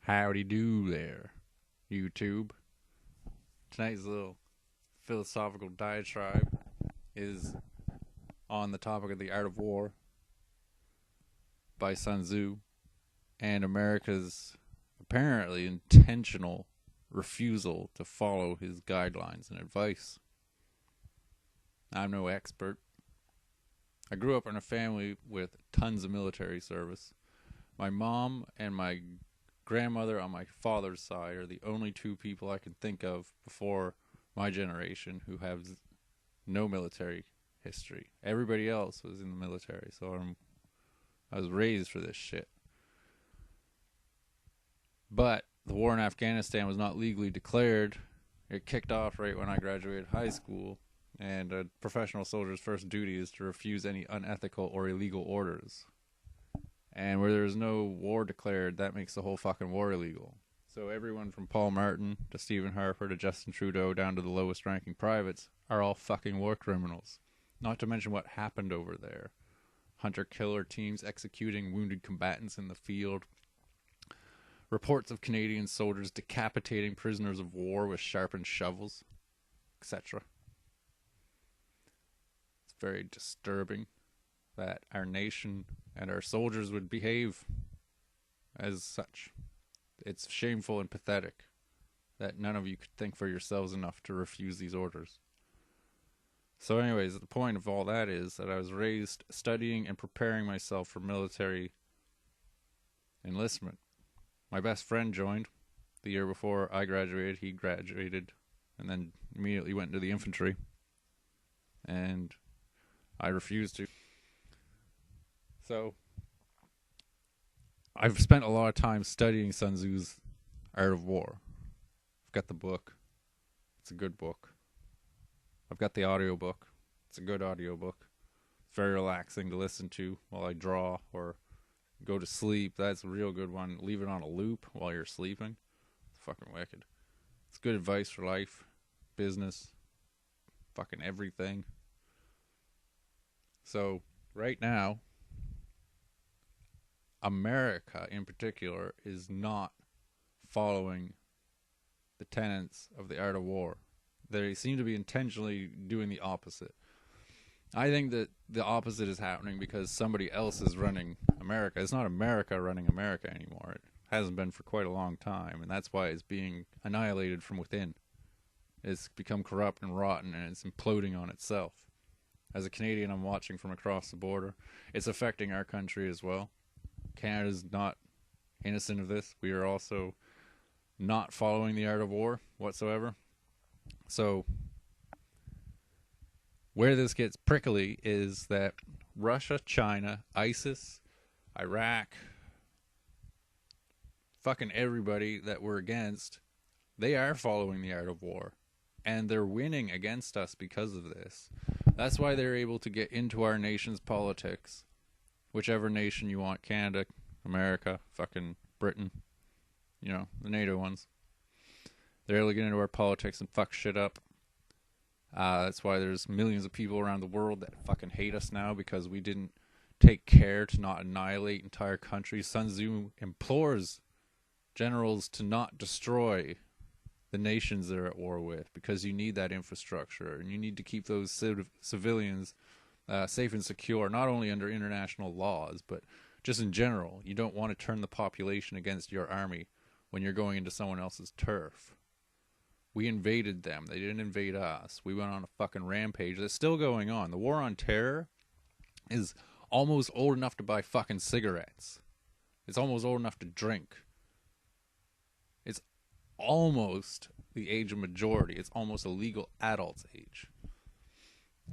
Howdy do there, YouTube. Tonight's little philosophical diatribe is on the topic of the art of war by Sun Tzu and America's apparently intentional refusal to follow his guidelines and advice. I'm no expert. I grew up in a family with tons of military service. My mom and my grandmother on my father's side are the only two people I can think of before my generation who have no military history. Everybody else was in the military, so I was raised for this shit. But the war in Afghanistan was not legally declared. It kicked off right when I graduated high school, and a professional soldier's first duty is to refuse any unethical or illegal orders. And where there's no war declared, that makes the whole fucking war illegal. So everyone from Paul Martin to Stephen Harper to Justin Trudeau down to the lowest ranking privates are all fucking war criminals. Not to mention what happened over there. Hunter-killer teams executing wounded combatants in the field. Reports of Canadian soldiers decapitating prisoners of war with sharpened shovels, etc. It's very disturbing that our nation and our soldiers would behave as such. It's shameful and pathetic that none of you could think for yourselves enough to refuse these orders. So anyways, the point of all that is that I was raised studying and preparing myself for military enlistment. My best friend joined the year before I graduated. He graduated and then immediately went into the infantry. And I refused to. So, I've spent a lot of time studying Sun Tzu's Art of War. I've got the book. It's a good book. I've got the audiobook. It's a good audiobook. It's very relaxing to listen to while I draw or go to sleep. That's a real good one. Leave it on a loop while you're sleeping. It's fucking wicked. It's good advice for life, business, fucking everything. So, right now, America in particular is not following the tenets of the art of war. They seem to be intentionally doing the opposite. I think that the opposite is happening because somebody else is running America. It's not America running America anymore. It hasn't been for quite a long time, and that's why it's being annihilated from within. It's become corrupt and rotten, and it's imploding on itself. As a Canadian, I'm watching from across the border. It's affecting our country as well. Canada's not innocent of this. We are also not following the art of war whatsoever. So, where this gets prickly is that Russia, China, ISIS, Iraq, fucking everybody that we're against, they are following the art of war. And they're winning against us because of this. That's why they're able to get into our nation's politics. Whichever nation you want, Canada, America, fucking Britain, you know, the NATO ones. They're able to get into our politics and fuck shit up. That's why there's millions of people around the world that fucking hate us now because we didn't take care to not annihilate entire countries. Sun Tzu implores generals to not destroy the nations they're at war with because you need that infrastructure and you need to keep those civilians safe and secure, not only under international laws, but just in general. You don't want to turn the population against your army when you're going into someone else's turf. We invaded them. They didn't invade us. We went on a fucking rampage that's still going on. The war on terror is almost old enough to buy fucking cigarettes. It's almost old enough to drink. It's almost the age of majority. It's almost a legal adult's age.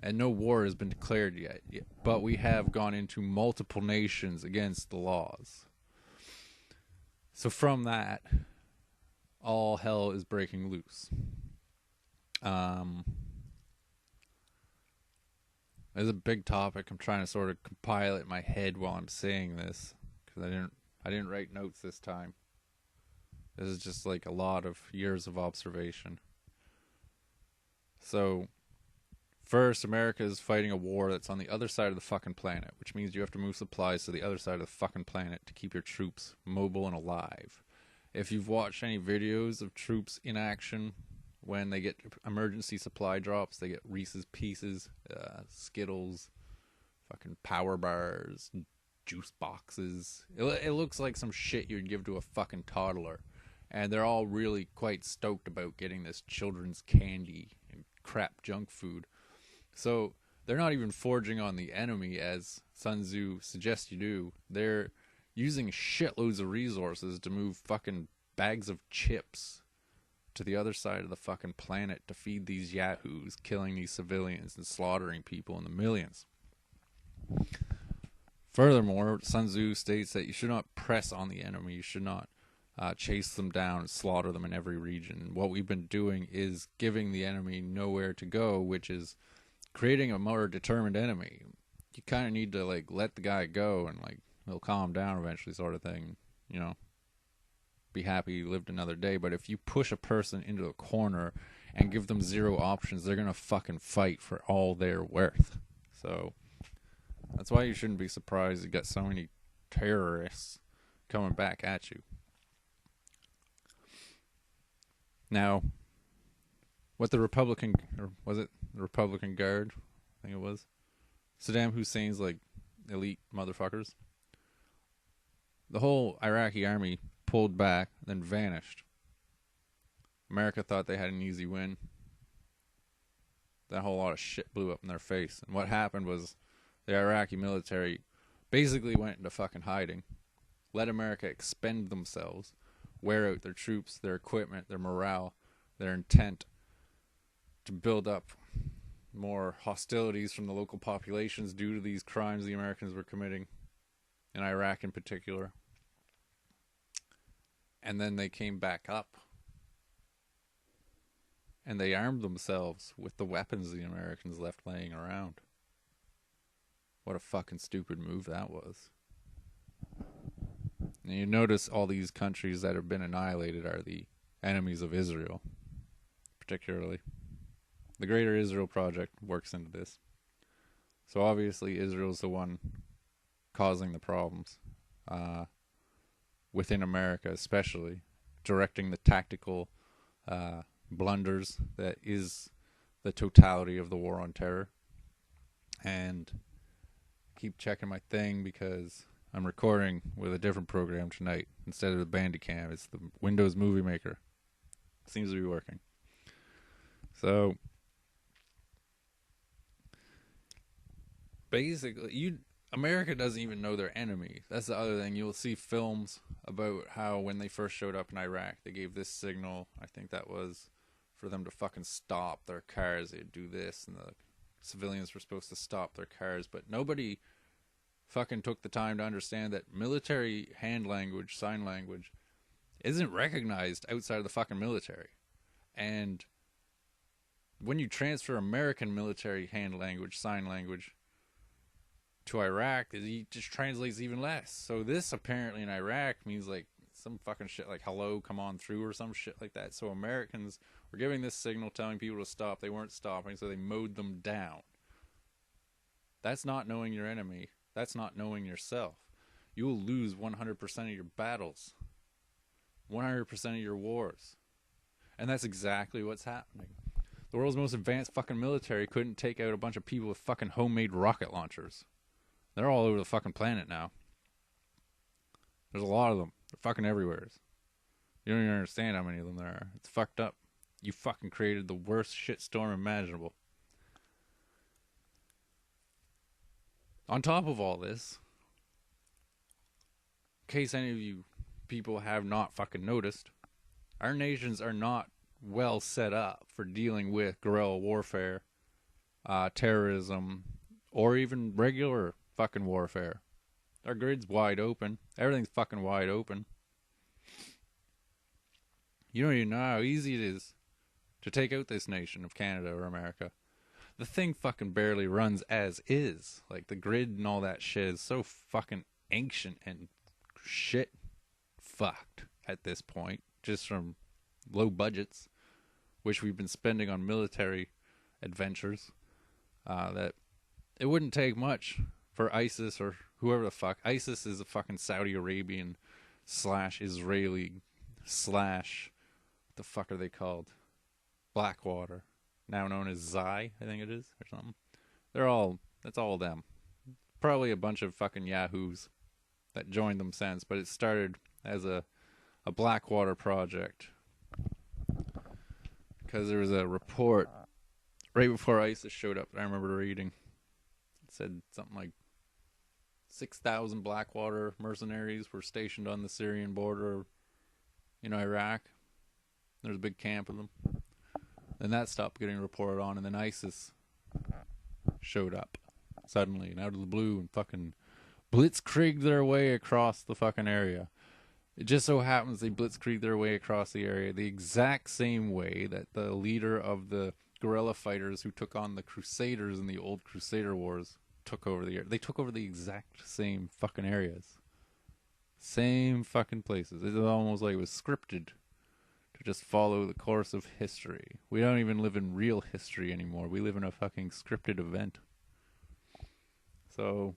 And no war has been declared yet. But we have gone into multiple nations against the laws. So from that, all hell is breaking loose. It's a big topic. I'm trying to sort of compile it in my head while I'm saying this, because I didn't write notes this time. This is just like a lot of years of observation. So, first, America is fighting a war that's on the other side of the fucking planet, which means you have to move supplies to the other side of the fucking planet to keep your troops mobile and alive. If you've watched any videos of troops in action, when they get emergency supply drops, they get Reese's Pieces, Skittles, fucking power bars, juice boxes. It looks like some shit you'd give to a fucking toddler. And they're all really quite stoked about getting this children's candy and crap junk food. So they're not even forging on the enemy as Sun Tzu suggests you do. They're using shitloads of resources to move fucking bags of chips to the other side of the fucking planet to feed these yahoos, killing these civilians and slaughtering people in the millions. Furthermore, Sun Tzu states that you should not press on the enemy. You should not chase them down and slaughter them in every region. What we've been doing is giving the enemy nowhere to go, which is creating a more determined enemy. You kind of need to like let the guy go and like he'll calm down eventually, sort of thing. You know, be happy you lived another day. But if you push a person into a corner and give them zero options, they're gonna fucking fight for all they're worth. So that's why you shouldn't be surprised you got so many terrorists coming back at you. Now, what the Republican, or was it the Republican Guard? I think it was. Saddam Hussein's like elite motherfuckers. The whole Iraqi army pulled back, then vanished. America thought they had an easy win. That whole lot of shit blew up in their face. And what happened was the Iraqi military basically went into fucking hiding, let America expend themselves, wear out their troops, their equipment, their morale, their intent to build up more hostilities from the local populations due to these crimes the Americans were committing, in Iraq in particular. And then they came back up. And they armed themselves with the weapons the Americans left laying around. What a fucking stupid move that was. And you notice all these countries that have been annihilated are the enemies of Israel, particularly. The Greater Israel Project works into this. So obviously Israel's the one causing the problems. Within America especially. Directing the tactical blunders that is the totality of the war on terror. And keep checking my thing because I'm recording with a different program tonight instead of the Bandicam. It's the Windows Movie Maker. Seems to be working. So basically, America doesn't even know their enemy. That's the other thing. You'll see films about how when they first showed up in Iraq, they gave this signal. I think that was for them to fucking stop their cars. They'd do this, and the civilians were supposed to stop their cars, but nobody fucking took the time to understand that military hand language, sign language, isn't recognized outside of the fucking military. And when you transfer American military hand language, sign language to Iraq, it just translates even less. So this apparently in Iraq means like some fucking shit like hello, come on through or some shit like that. So Americans were giving this signal telling people to stop. They weren't stopping, so they mowed them down. That's not knowing your enemy. That's not knowing yourself. You will lose 100% of your battles. 100% of your wars. And that's exactly what's happening. The world's most advanced fucking military couldn't take out a bunch of people with fucking homemade rocket launchers. They're all over the fucking planet now. There's a lot of them. They're fucking everywhere. You don't even understand how many of them there are. It's fucked up. You fucking created the worst shitstorm imaginable. On top of all this, in case any of you people have not fucking noticed, our nations are not well set up for dealing with guerrilla warfare, terrorism, or even regular fucking warfare. Our grid's wide open. Everything's fucking wide open. You don't even know how easy it is to take out this nation of Canada or America. The thing fucking barely runs as is. Like, the grid and all that shit is so fucking ancient and shit fucked at this point. Just from low budgets, which we've been spending on military adventures. That it wouldn't take much for ISIS or whoever the fuck. ISIS is a fucking Saudi Arabian / Israeli slash, what the fuck are they called? Blackwater, now known as Zai, I think it is, or something. That's all them. Probably a bunch of fucking yahoos that joined them since, but it started as a Blackwater project. Because there was a report right before ISIS showed up that I remember reading. It said something like 6,000 Blackwater mercenaries were stationed on the Syrian border in Iraq. There was a big camp of them. Then that stopped getting reported on, and then ISIS showed up suddenly and out of the blue and fucking blitzkrieged their way across the fucking area. It just so happens they blitzkrieged their way across the area the exact same way that the leader of the guerrilla fighters who took on the Crusaders in the old Crusader Wars took over the area. They took over the exact same fucking areas. Same fucking places. It's almost like it was scripted to just follow the course of history. We don't even live in real history anymore. We live in a fucking scripted event. So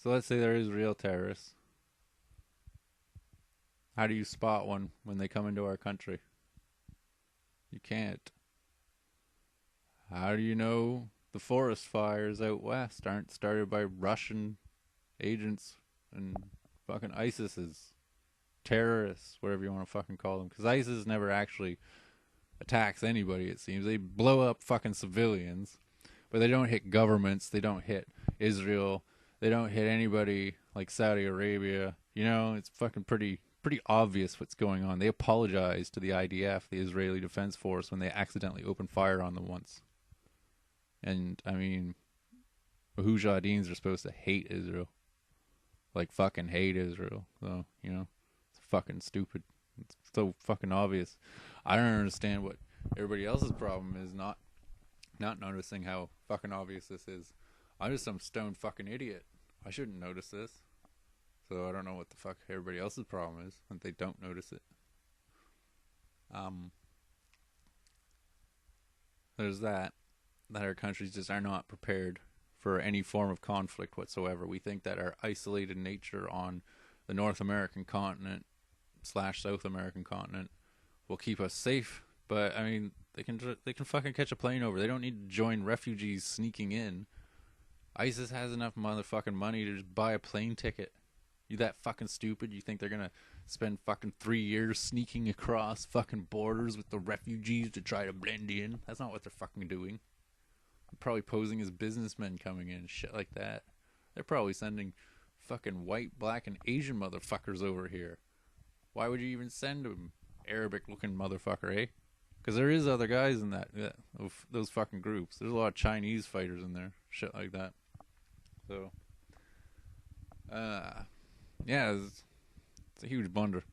let's say there is real terrorists. How do you spot one when they come into our country? You can't. How do you know the forest fires out west aren't started by Russian agents and fucking ISIS's terrorists, whatever you want to fucking call them? Because ISIS never actually attacks anybody, it seems. They blow up fucking civilians, but they don't hit governments. They don't hit Israel. They don't hit anybody like Saudi Arabia. You know, it's fucking pretty obvious what's going on. They apologized to the IDF, the Israeli Defense Force, when they accidentally opened fire on them once. And, I mean, Mujahideen are supposed to hate Israel. Like, fucking hate Israel. So, you know, it's fucking stupid. It's so fucking obvious. I don't understand what everybody else's problem is not noticing how fucking obvious this is. I'm just some stoned fucking idiot. I shouldn't notice this. So I don't know what the fuck everybody else's problem is that they don't notice it. There's that our countries just are not prepared for any form of conflict whatsoever. We think that our isolated nature on the North American continent / South American continent will keep us safe, but I mean, they can fucking catch a plane over. They don't need to join refugees sneaking in. ISIS has enough motherfucking money to just buy a plane ticket. You that fucking stupid? You think they're gonna spend fucking 3 years sneaking across fucking borders with the refugees to try to blend in? That's not what they're fucking doing. They're probably posing as businessmen coming in and shit like that. They're probably sending fucking white, black, and Asian motherfuckers over here. Why would you even send them Arabic-looking motherfucker, eh? Because there is other guys in that, those fucking groups. There's a lot of Chinese fighters in there, shit like that. So, yeah, it's a huge blunder.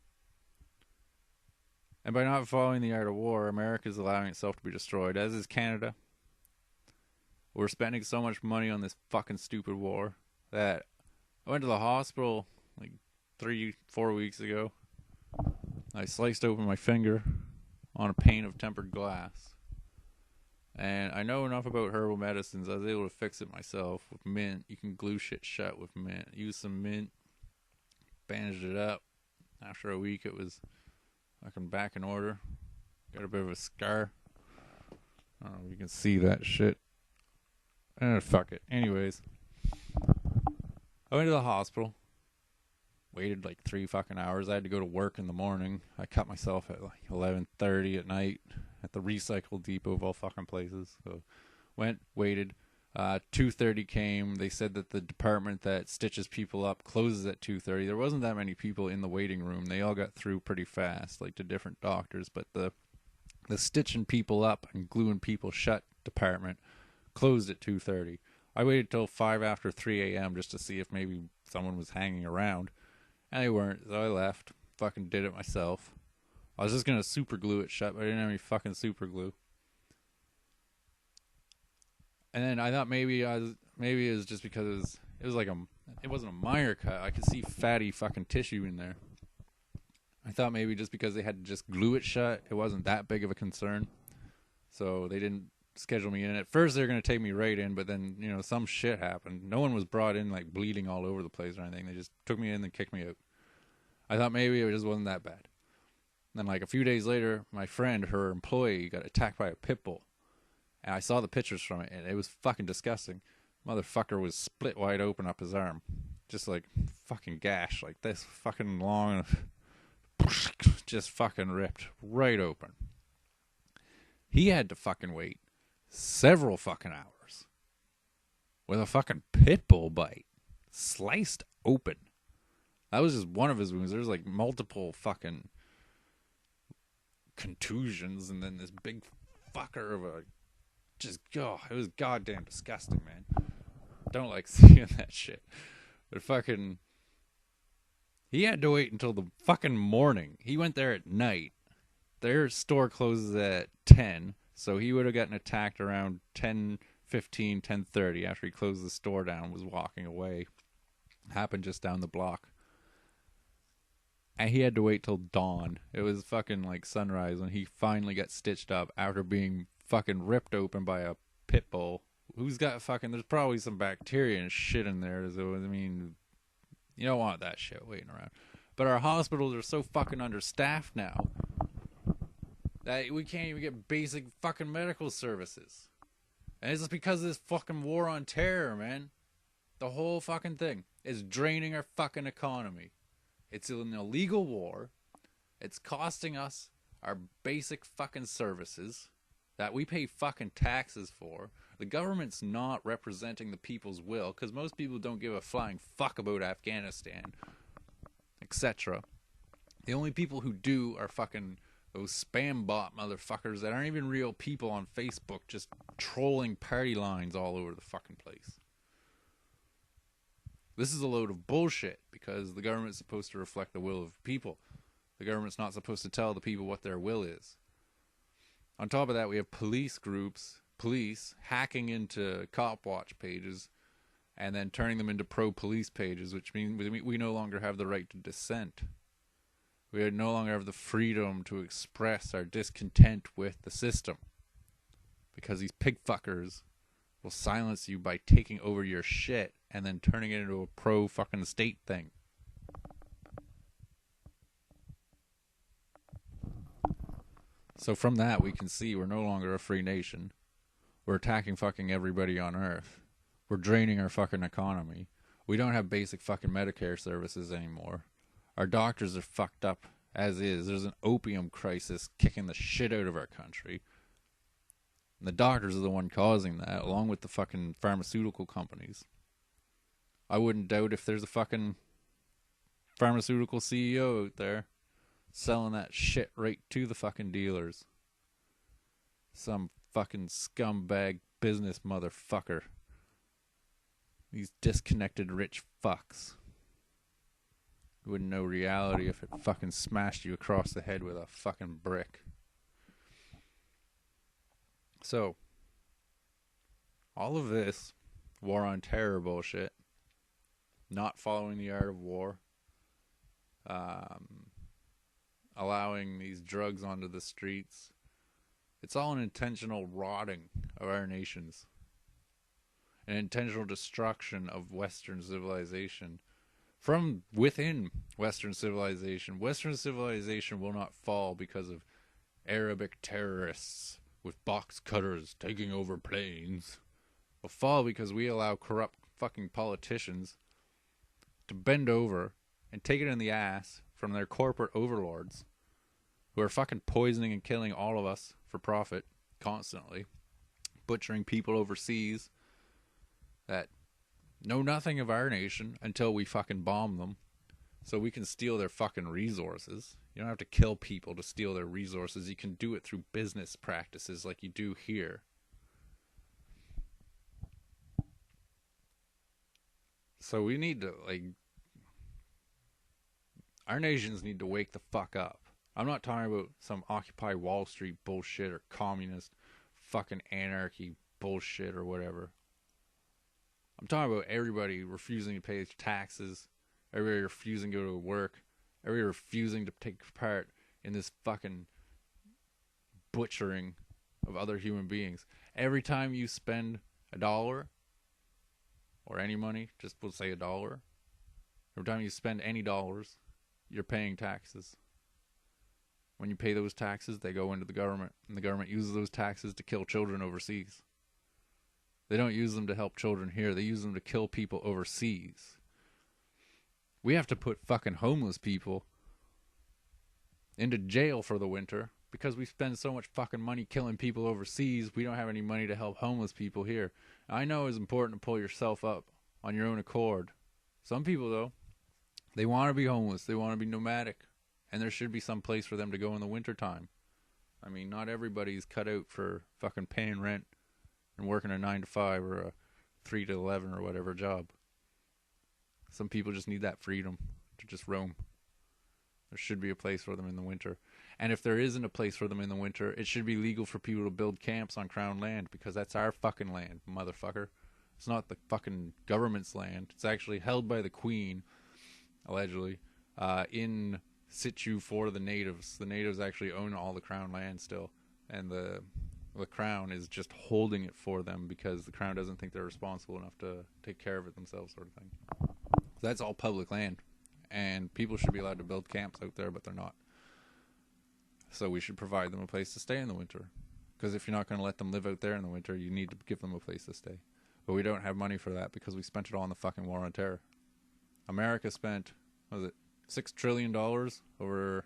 And by not following the art of war, America is allowing itself to be destroyed, as is Canada. We're spending so much money on this fucking stupid war that I went to the hospital like 3-4 weeks ago. I sliced open my finger on a pane of tempered glass. And I know enough about herbal medicines. I was able to fix it myself with mint. You can glue shit shut with mint. Use some mint. Bandaged it up. After a week, it was fucking back in order. Got a bit of a scar. I don't know if you can see that shit. Fuck it. Anyways, I went to the hospital. Waited like 3 fucking hours. I had to go to work in the morning. I cut myself at like 11:30 at night at the recycle depot of all fucking places. So went, waited. 2:30 came. They said that the department that stitches people up closes at 2:30. There wasn't that many people in the waiting room. They all got through pretty fast, like to different doctors. But the stitching people up and gluing people shut department closed at 2:30. I waited till 5 after 3 a.m. just to see if maybe someone was hanging around. And they weren't, so I left. Fucking did it myself. I was just gonna super glue it shut, but I didn't have any fucking super glue. And then I thought maybe it was just because it wasn't a minor cut. I could see fatty fucking tissue in there. I thought maybe just because they had to just glue it shut, it wasn't that big of a concern. So they didn't schedule me in. At first, they're going to take me right in, but then, you know, some shit happened. No one was brought in, like, bleeding all over the place or anything. They just took me in and kicked me out. I thought maybe it just wasn't that bad. Then, like, a few days later, my friend, her employee, got attacked by a pit bull. And I saw the pictures from it, and it was fucking disgusting. Motherfucker was split wide open up his arm. Just, like, fucking gash. Like, this fucking long... just fucking ripped right open. He had to fucking wait several fucking hours with a fucking pit bull bite sliced open. That was just one of his wounds. There's like multiple fucking contusions, and then this big fucker of a just it was goddamn disgusting, man. Don't like seeing that shit. But fucking he had to wait until the fucking morning. He went there at night. Their store closes at 10, so he would have gotten attacked around 10:15, 10:30 after he closed the store down, was walking away. Happened just down the block. And he had to wait till dawn. It was fucking like sunrise when he finally got stitched up after being fucking ripped open by a pit bull. Who's got fucking, there's probably some bacteria and shit in there. So, I mean, you don't want that shit waiting around. But our hospitals are so fucking understaffed now that we can't even get basic fucking medical services. And it's just because of this fucking war on terror, man. The whole fucking thing is draining our fucking economy. It's an illegal war. It's costing us our basic fucking services that we pay fucking taxes for. The government's not representing the people's will, because most people don't give a flying fuck about Afghanistan, etc. The only people who do are fucking those spam bot motherfuckers that aren't even real people on Facebook, just trolling party lines all over the fucking place. This is a load of bullshit, because the government's supposed to reflect the will of people. The government's not supposed to tell the people what their will is. On top of that, we have police groups, police hacking into cop watch pages and then turning them into pro-police pages, which means we no longer have the right to dissent. We no longer have the freedom to express our discontent with the system, because these pig fuckers will silence you by taking over your shit and then turning it into a pro-fucking state thing. So from that, we can see we're no longer a free nation. We're attacking fucking everybody on Earth. We're draining our fucking economy. We don't have basic fucking Medicare services anymore. Our doctors are fucked up as is. There's an opium crisis kicking the shit out of our country. And the doctors are the one causing that, along with the fucking pharmaceutical companies. I wouldn't doubt if there's a fucking pharmaceutical CEO out there selling that shit right to the fucking dealers. Some fucking scumbag business motherfucker. These disconnected rich fucks. You wouldn't know reality if it fucking smashed you across the head with a fucking brick. So, all of this war on terror bullshit, not following the art of war, allowing these drugs onto the streets, it's all an intentional rotting of our nations. An intentional destruction of Western civilization. From within Western civilization. Western civilization will not fall because of Arabic terrorists with box cutters taking over planes. Will fall because we allow corrupt fucking politicians to bend over and take it in the ass from their corporate overlords, who are fucking poisoning and killing all of us for profit constantly, butchering people overseas that know nothing of our nation until we fucking bomb them, so we can steal their fucking resources. You don't have to kill people to steal their resources. You can do it through business practices like you do here. So we need to, our nations need to wake the fuck up. I'm not talking about some Occupy Wall Street bullshit or communist fucking anarchy bullshit or whatever. I'm talking about everybody refusing to pay taxes, everybody refusing to go to work, everybody refusing to take part in this fucking butchering of other human beings. Every time you spend $1 or any money, just we'll say $1. Every time you spend any dollars, you're paying taxes. When you pay those taxes, they go into the government, and the government uses those taxes to kill children overseas. They don't use them to help children here. They use them to kill people overseas. We have to put fucking homeless people into jail for the winter because we spend so much fucking money killing people overseas. We don't have any money to help homeless people here. I know it's important to pull yourself up on your own accord. Some people, though, they want to be homeless. They want to be nomadic. And there should be some place for them to go in the wintertime. I mean, not everybody's cut out for fucking paying rent and working a 9 to 5 or a 3 to 11 or whatever job. Some people just need that freedom to just roam. There should be a place for them in the winter. And if there isn't a place for them in the winter, it should be legal for people to build camps on Crown land, because that's our fucking land, motherfucker. It's not the fucking government's land. It's actually held by the Queen, allegedly, in situ for the natives. The natives actually own all the Crown land still, and the Crown is just holding it for them because the Crown doesn't think they're responsible enough to take care of it themselves, sort of thing. So that's all public land, and people should be allowed to build camps out there, but they're not. So we should provide them a place to stay in the winter, because if you're not going to let them live out there in the winter, you need to give them a place to stay. But we don't have money for that because we spent it all on the fucking war on terror. America spent, what was it, $6 trillion over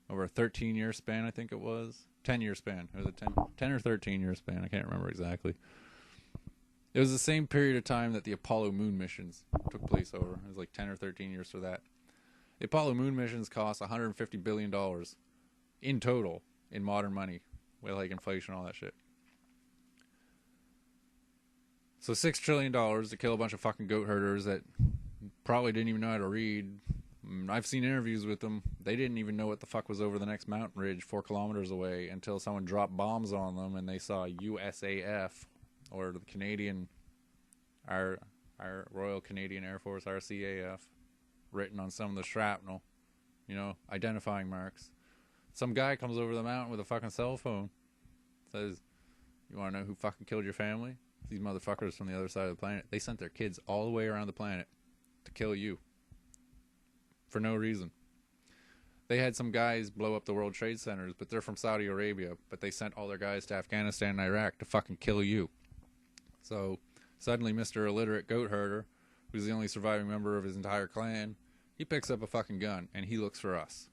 a 13-year span, I think it was. 10-year span. It was a 10 or 13-year span. I can't remember exactly. It was the same period of time that the Apollo moon missions took place over. It was like 10 or 13 years for that. The Apollo moon missions cost $150 billion in total in modern money, with like inflation and all that shit. So $6 trillion to kill a bunch of fucking goat herders that probably didn't even know how to read. I've seen interviews with them. They didn't even know what the fuck was over the next mountain ridge 4 kilometers away until someone dropped bombs on them and they saw USAF, or the Canadian, our Royal Canadian Air Force, RCAF, written on some of the shrapnel, you know, identifying marks. Some guy comes over the mountain with a fucking cell phone, says, "You want to know who fucking killed your family? These motherfuckers from the other side of the planet. They sent their kids all the way around the planet to kill you. For no reason. They had some guys blow up the World Trade Centers, but they're from Saudi Arabia, but they sent all their guys to Afghanistan and Iraq to fucking kill you." So suddenly Mr. Illiterate Goat Herder, who's the only surviving member of his entire clan, he picks up a fucking gun and he looks for us.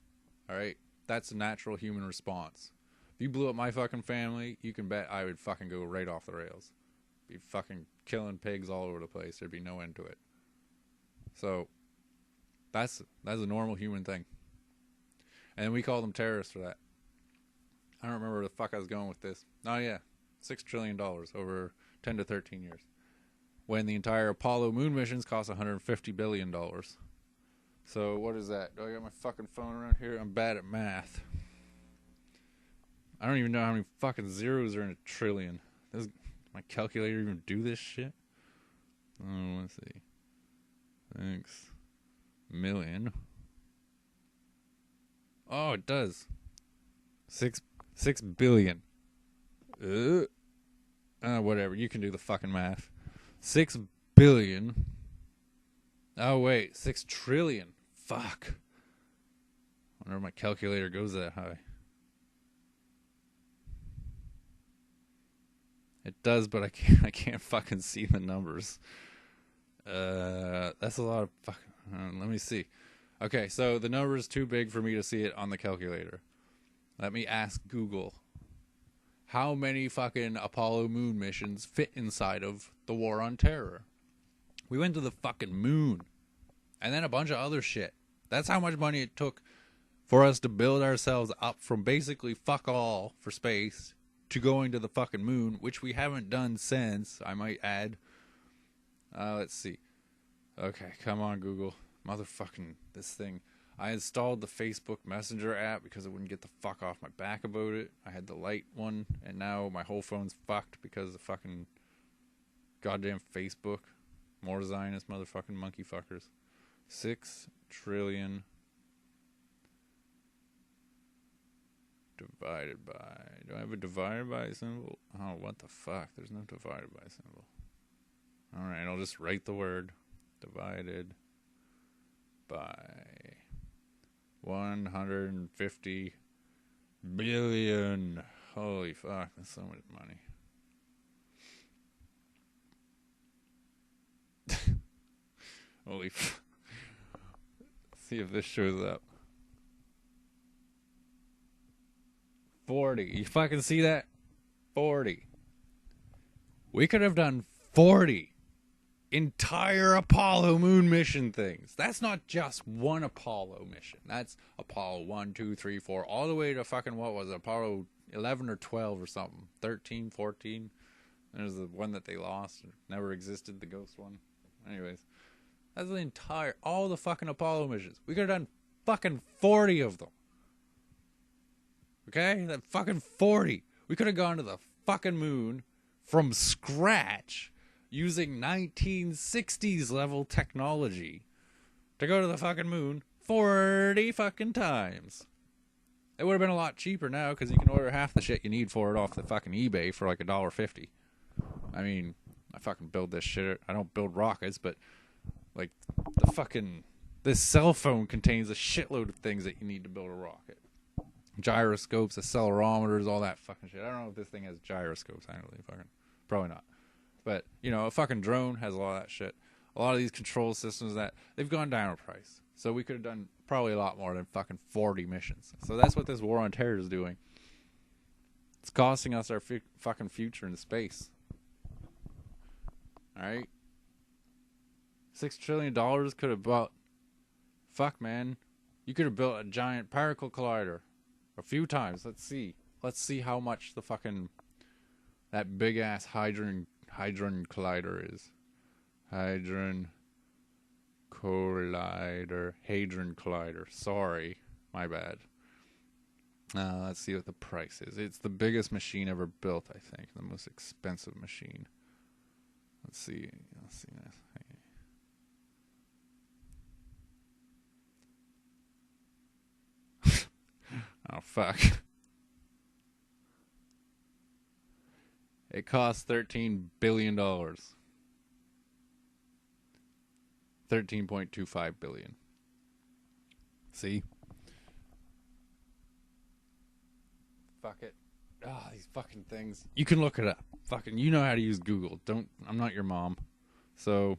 Alright? That's a natural human response. If you blew up my fucking family, you can bet I would fucking go right off the rails. Be fucking killing pigs all over the place. There'd be no end to it. So that's a normal human thing. And we call them terrorists for that. I don't remember where the fuck I was going with this. Oh yeah, $6 trillion over 10 to 13 years. When the entire Apollo moon missions cost $150 billion. So what is that? Do I got my fucking phone around here? I'm bad at math. I don't even know how many fucking zeros are in a trillion. Does my calculator even do this shit? Oh, let's see. Thanks. Million. Oh, it does. 6 billion. Whatever. You can do the fucking math. 6 billion. Oh, wait. 6 trillion. Fuck. I wonder if my calculator goes that high. It does, but I can't fucking see the numbers. That's a lot of fucking... let me see. Okay, so the number is too big for me to see it on the calculator. Let me ask Google. How many fucking Apollo moon missions fit inside of the war on terror? We went to the fucking moon. And then a bunch of other shit. That's how much money it took for us to build ourselves up from basically fuck all for space to going to the fucking moon, which we haven't done since, I might add. Let's see. Okay, come on, Google. Motherfucking this thing. I installed the Facebook Messenger app because I wouldn't get the fuck off my back about it. I had the light one, and now my whole phone's fucked because of fucking goddamn Facebook. More Zionist motherfucking monkey fuckers. 6 trillion Divided by. Do I have a divided by symbol? Oh, what the fuck? There's no divided by symbol. Alright, I'll just write the word. Divided by 150 billion. Holy fuck, that's so much money. Holy fuck. See if this shows up. 40. You fucking see that? 40. We could have done 40 entire Apollo moon mission things. That's not just one Apollo mission. That's Apollo 1, 2, 3, 4, all the way to fucking, what was it, Apollo 11 or 12 or something. 13, 14. There's the one that they lost. Never existed, the ghost one. Anyways. That's the entire, all the fucking Apollo missions. We could have done fucking 40 of them. Okay? That fucking 40. We could have gone to the fucking moon from scratch using 1960s level technology to go to the fucking moon 40 fucking times. It would have been a lot cheaper now because you can order half the shit you need for it off the fucking eBay for like $1.50. I mean, I fucking build this shit. I don't build rockets, but like the fucking, this cell phone contains a shitload of things that you need to build a rocket. Gyroscopes, accelerometers, all that fucking shit. I don't know if this thing has gyroscopes. I don't really fucking, probably not. But, you know, a fucking drone has a lot of that shit. A lot of these control systems that, they've gone down in price. So we could have done probably a lot more than fucking 40 missions. So that's what this war on terror is doing. It's costing us our fucking future in space. Alright? $6 trillion could have bought... Fuck, man. You could have built a giant particle collider. A few times. Let's see. Let's see how much the fucking... that big-ass Hadron collider is. Hadron collider. Sorry. My bad. Let's see what the price is. It's the biggest machine ever built, I think. The most expensive machine. Let's see. Let's see this. Oh, fuck. It costs $13 billion. 13.25 billion. See? Fuck it. Ah, these fucking things. You can look it up. Fucking, you know how to use Google. I'm not your mom. So,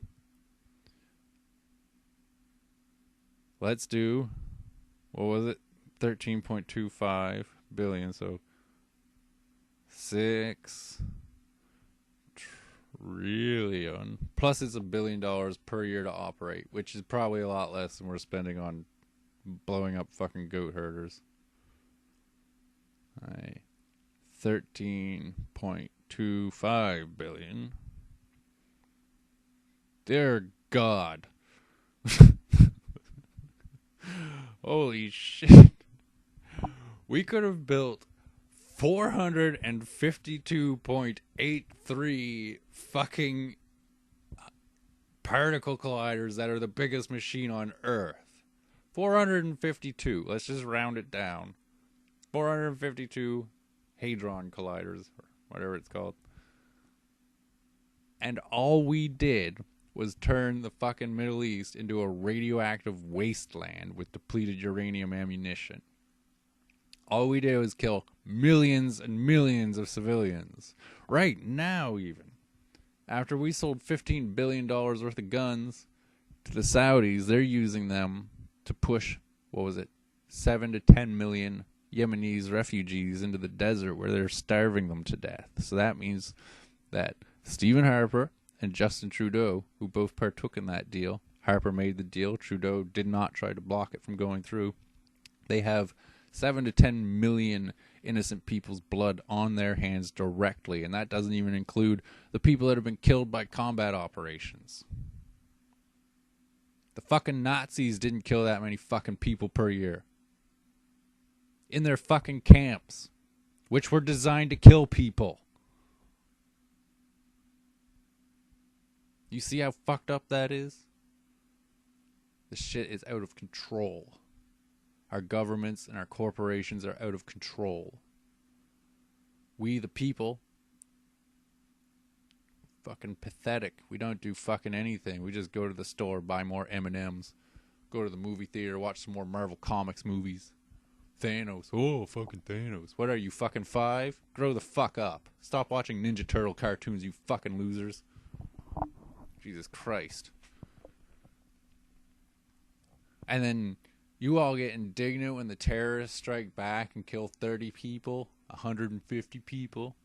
let's do, what was it? 13.25 billion. So, 6 trillion. Plus it's $1 billion per year to operate, which is probably a lot less than we're spending on blowing up fucking goat herders. 13.25 billion. Dear God. Holy shit. We could have built 452.83 fucking particle colliders that are the biggest machine on Earth. 452. Let's just round it down. 452 Hadron colliders, or whatever it's called. And all we did was turn the fucking Middle East into a radioactive wasteland with depleted uranium ammunition. All we did was kill millions and millions of civilians. Right now, even. After we sold $15 billion worth of guns to the Saudis, they're using them to push, 7 to 10 million Yemenis refugees into the desert where they're starving them to death. So that means that Stephen Harper and Justin Trudeau, who both partook in that deal, Harper made the deal, Trudeau did not try to block it from going through. They have 7 to 10 million innocent people's blood on their hands directly, and that doesn't even include the people that have been killed by combat operations. The fucking Nazis didn't kill that many fucking people per year. In their fucking camps, which were designed to kill people. You see how fucked up that is? This shit is out of control. Our governments and our corporations are out of control. We, the people, fucking pathetic. We don't do fucking anything. We just go to the store, buy more M&Ms, go to the movie theater, watch some more Marvel Comics movies. Thanos. Oh, fucking Thanos. What are you, fucking 5? Grow the fuck up. Stop watching Ninja Turtle cartoons, you fucking losers. Jesus Christ. And then you all get indignant when the terrorists strike back and kill 30 people, 150 people.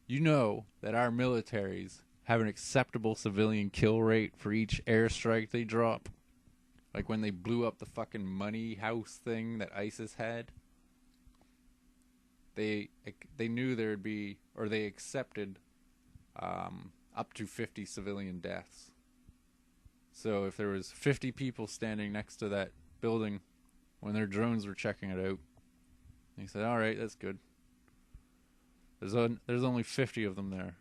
You know that our militaries have an acceptable civilian kill rate for each airstrike they drop. Like when they blew up the fucking money house thing that ISIS had. They knew there would be, or they accepted up to 50 civilian deaths. So if there was 50 people standing next to that building when their drones were checking it out, he said, all right, that's good. There's only 50 of them there.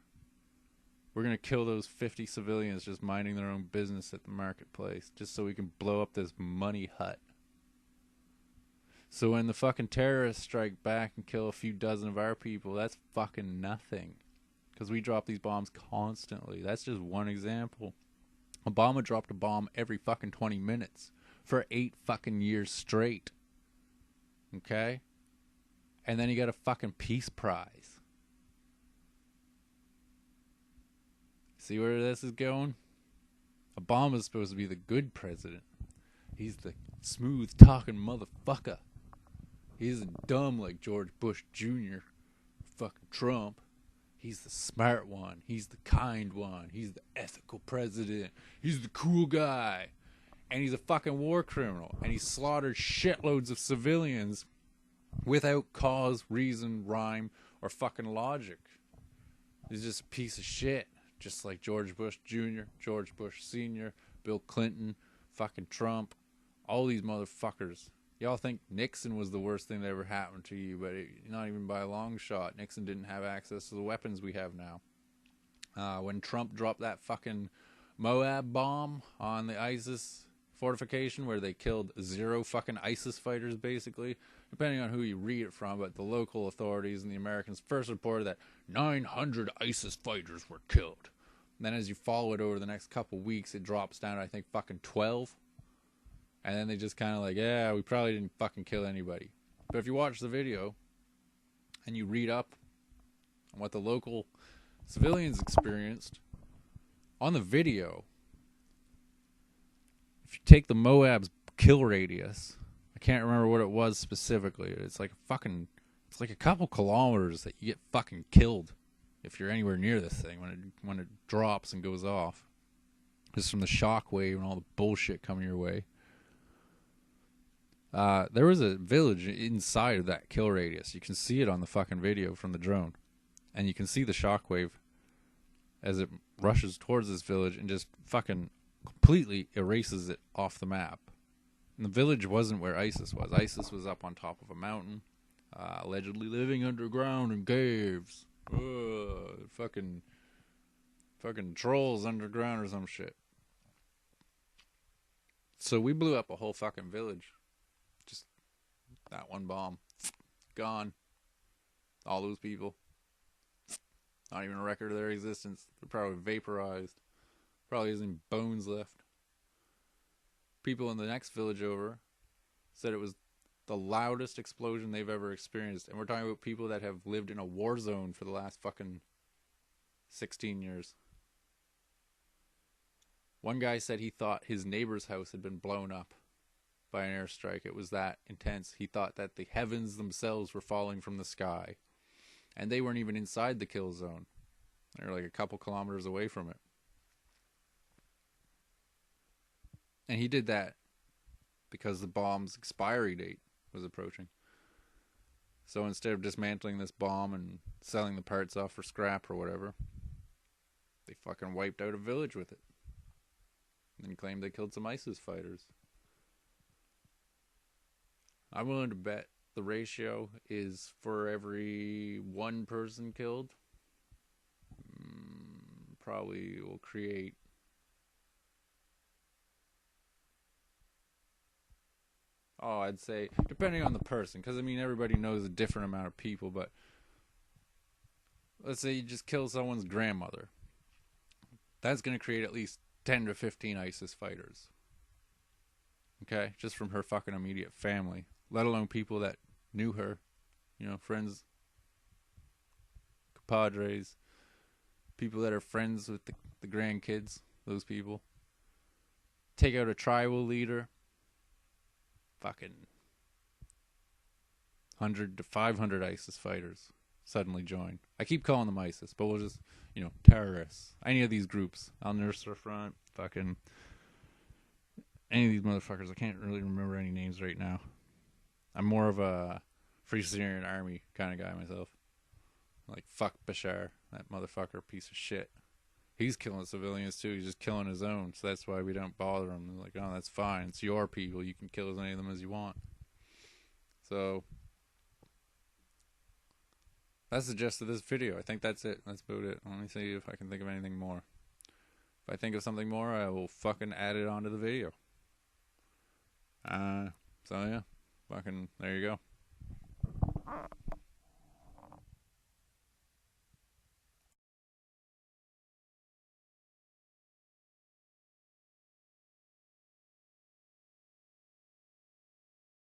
We're going to kill those 50 civilians just minding their own business at the marketplace, just so we can blow up this money hut. So when the fucking terrorists strike back and kill a few dozen of our people, that's fucking nothing. Because we drop these bombs constantly. That's just one example. Obama dropped a bomb every fucking 20 minutes for 8 fucking years straight. Okay? And then he got a fucking peace prize. See where this is going? Obama's supposed to be the good president. He's the smooth-talking motherfucker. He isn't dumb like George Bush Jr. Fucking Trump. He's the smart one. He's the kind one. He's the ethical president. He's the cool guy. And he's a fucking war criminal. And he slaughtered shitloads of civilians without cause, reason, rhyme, or fucking logic. He's just a piece of shit. Just like George Bush Jr., George Bush Sr., Bill Clinton, fucking Trump, all these motherfuckers. Y'all think Nixon was the worst thing that ever happened to you, but not even by a long shot. Nixon didn't have access to the weapons we have now. When Trump dropped that fucking Moab bomb on the ISIS fortification where they killed 0 fucking ISIS fighters, basically, depending on who you read it from, but the local authorities and the Americans first reported that 900 ISIS fighters were killed. And then as you follow it over the next couple weeks, it drops down to, I think, fucking 12. And then they just kind of like, yeah, we probably didn't fucking kill anybody. But if you watch the video and you read up on what the local civilians experienced, on the video, if you take the Moab's kill radius, I can't remember what it was specifically. It's like a couple kilometers that you get fucking killed if you're anywhere near this thing when it drops and goes off. Just from the shock wave and all the bullshit coming your way. There was a village inside of that kill radius. You can see it on the fucking video from the drone. And you can see the shockwave as it rushes towards this village and just fucking completely erases it off the map. And the village wasn't where ISIS was. ISIS was up on top of a mountain, allegedly living underground in caves. Fucking trolls underground or some shit. So we blew up a whole fucking village. Just that one bomb. Gone. All those people. Not even a record of their existence. They're probably vaporized. Probably isn't bones left. People in the next village over said it was the loudest explosion they've ever experienced. And we're talking about people that have lived in a war zone for the last fucking 16 years. One guy said he thought his neighbor's house had been blown up by an airstrike. It was that intense. He thought that the heavens themselves were falling from the sky. And they weren't even inside the kill zone. They were like a couple kilometers away from it. And he did that because the bomb's expiry date was approaching. So instead of dismantling this bomb and selling the parts off for scrap or whatever, they fucking wiped out a village with it. And claimed they killed some ISIS fighters. I'm willing to bet the ratio is for every one person killed, probably will create Oh, I'd say, depending on the person, because I mean, everybody knows a different amount of people, but let's say you just kill someone's grandmother. That's going to create at least 10 to 15 ISIS fighters. Okay? Just from her fucking immediate family. Let alone people that knew her. You know, friends, compadres, people that are friends with the grandkids, those people. Take out a tribal leader. Fucking 100 to 500 ISIS fighters suddenly join. I keep calling them ISIS, but we'll just, you know, terrorists. Any of these groups. Al-Nusra Front, fucking any of these motherfuckers. I can't really remember any names right now. I'm more of a Free Syrian Army kind of guy myself. Like, fuck Bashar, that motherfucker, piece of shit. He's killing civilians too. He's just killing his own, so that's why we don't bother him. They're like, oh, that's fine. It's your people. You can kill as many of them as you want. So that's the gist of this video. I think that's it. That's about it. Let me see if I can think of anything more. If I think of something more, I will fucking add it onto the video. So yeah, fucking there you go.